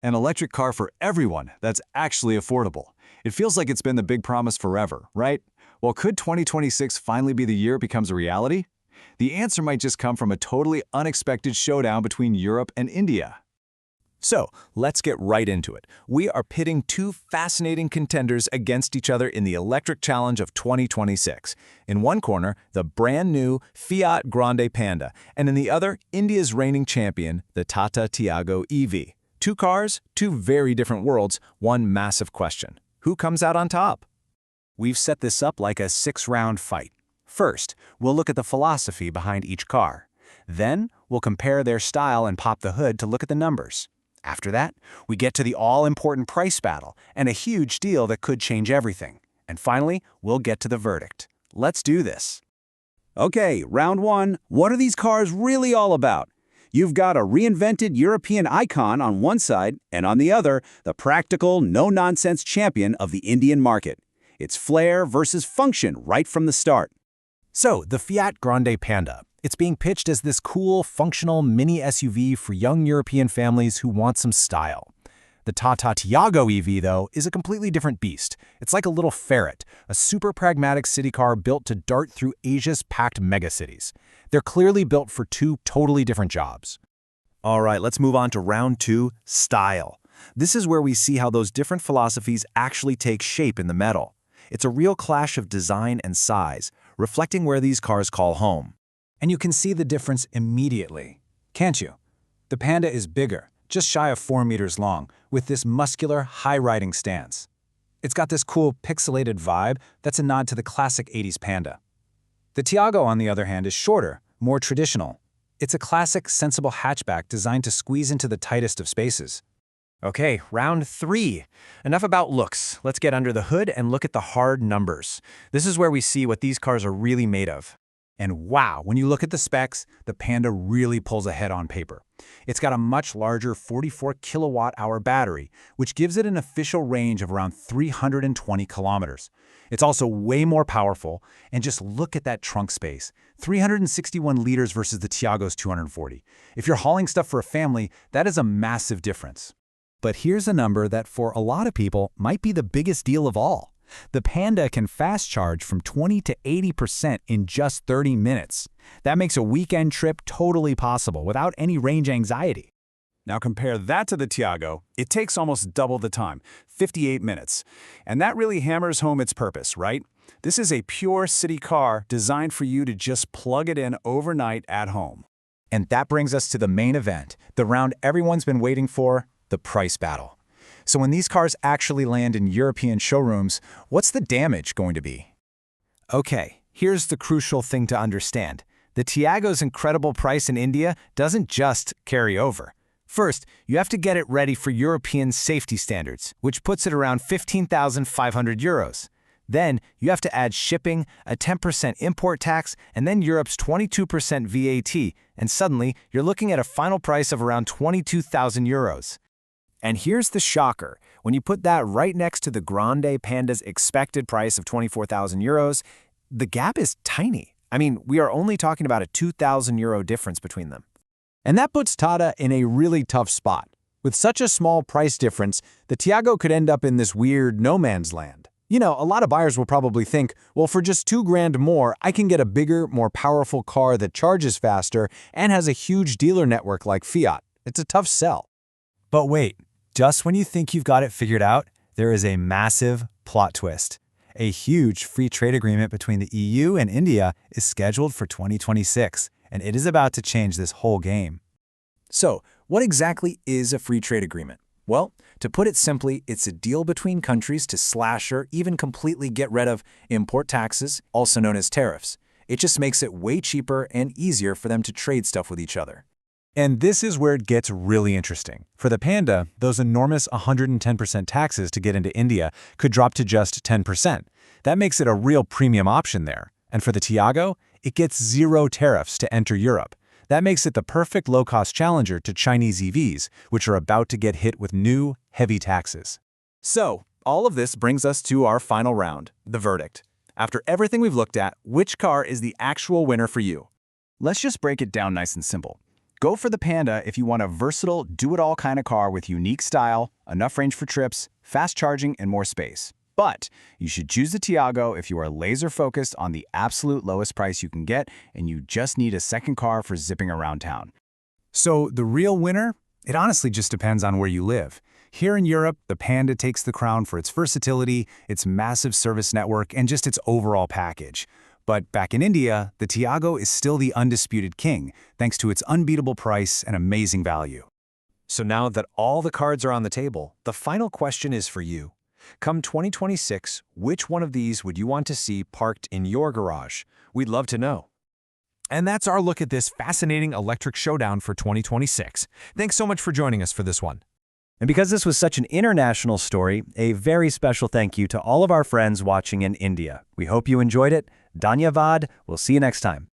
An electric car for everyone that's actually affordable. It feels like it's been the big promise forever, right? Well, could 2026 finally be the year it becomes a reality? The answer might just come from a totally unexpected showdown between Europe and India. So, let's get right into it. We are pitting two fascinating contenders against each other in the electric challenge of 2026. In one corner, the brand new Fiat Grande Panda, and in the other, India's reigning champion, the Tata Tiago EV. Two cars, two very different worlds, one massive question. Who comes out on top? We've set this up like a 6-round fight. First, we'll look at the philosophy behind each car. Then, we'll compare their style and pop the hood to look at the numbers. After that, we get to the all-important price battle and a huge deal that could change everything. And finally, we'll get to the verdict. Let's do this. Okay, round one. What are these cars really all about? You've got a reinvented European icon on one side, and on the other, the practical, no-nonsense champion of the Indian market. It's flair versus function right from the start. So, the Fiat Grande Panda. It's being pitched as this cool, functional mini SUV for young European families who want some style. The Tata Tiago EV, though, is a completely different beast. It's like a little ferret, a super pragmatic city car built to dart through Asia's packed megacities. They're clearly built for two totally different jobs. All right, let's move on to round two, style. This is where we see how those different philosophies actually take shape in the metal. It's a real clash of design and size, reflecting where these cars call home. And you can see the difference immediately, can't you? The Panda is bigger, just shy of 4 meters long, with this muscular, high-riding stance. It's got this cool, pixelated vibe that's a nod to the classic 80s Panda. The Tiago, on the other hand, is shorter, more traditional. It's a classic, sensible hatchback designed to squeeze into the tightest of spaces. Okay, round three. Enough about looks. Let's get under the hood and look at the hard numbers. This is where we see what these cars are really made of. And wow, when you look at the specs, the Panda really pulls ahead on paper. It's got a much larger 44 kilowatt-hour battery, which gives it an official range of around 320 kilometers. It's also way more powerful, and just look at that trunk space. 361 liters versus the Tiago's 240. If you're hauling stuff for a family, that is a massive difference. But here's a number that for a lot of people might be the biggest deal of all. The Panda can fast charge from 20 to 80% in just 30 minutes. That makes a weekend trip totally possible without any range anxiety. Now compare that to the Tiago. It takes almost double the time, 58 minutes. And that really hammers home its purpose, right? This is a pure city car designed for you to just plug it in overnight at home. And that brings us to the main event, the round everyone's been waiting for, the price battle. So when these cars actually land in European showrooms, what's the damage going to be? Okay, here's the crucial thing to understand. The Tiago's incredible price in India doesn't just carry over. First, you have to get it ready for European safety standards, which puts it around 15,500 euros. Then, you have to add shipping, a 10% import tax, and then Europe's 22% VAT, and suddenly, you're looking at a final price of around 22,000 euros. And here's the shocker. When you put that right next to the Grande Panda's expected price of 24,000 euros, the gap is tiny. I mean, we are only talking about a 2,000 euro difference between them. And that puts Tata in a really tough spot. With such a small price difference, the Tiago could end up in this weird no man's land. You know, a lot of buyers will probably think, well, for just $2,000 more, I can get a bigger, more powerful car that charges faster and has a huge dealer network like Fiat. It's a tough sell. But wait. Just when you think you've got it figured out, there is a massive plot twist. A huge free trade agreement between the EU and India is scheduled for 2026, and it is about to change this whole game. So, what exactly is a free trade agreement? Well, to put it simply, it's a deal between countries to slash or even completely get rid of import taxes, also known as tariffs. It just makes it way cheaper and easier for them to trade stuff with each other. And this is where it gets really interesting. For the Panda, those enormous 110% taxes to get into India could drop to just 10%. That makes it a real premium option there. And for the Tiago, it gets 0 tariffs to enter Europe. That makes it the perfect low-cost challenger to Chinese EVs, which are about to get hit with new, heavy taxes. So, all of this brings us to our final round, the verdict. After everything we've looked at, which car is the actual winner for you? Let's just break it down nice and simple. Go for the Panda if you want a versatile, do-it-all kind of car with unique style, enough range for trips, fast charging, and more space. But you should choose the Tiago if you are laser-focused on the absolute lowest price you can get and you just need a second car for zipping around town. So the real winner? It honestly just depends on where you live. Here in Europe, the Panda takes the crown for its versatility, its massive service network, and just its overall package. But back in India, the Tiago is still the undisputed king, thanks to its unbeatable price and amazing value. So now that all the cards are on the table, the final question is for you. Come 2026, which one of these would you want to see parked in your garage? We'd love to know. And that's our look at this fascinating electric showdown for 2026. Thanks so much for joining us for this one. And because this was such an international story, a very special thank you to all of our friends watching in India. We hope you enjoyed it. Dhanyavad. We'll see you next time.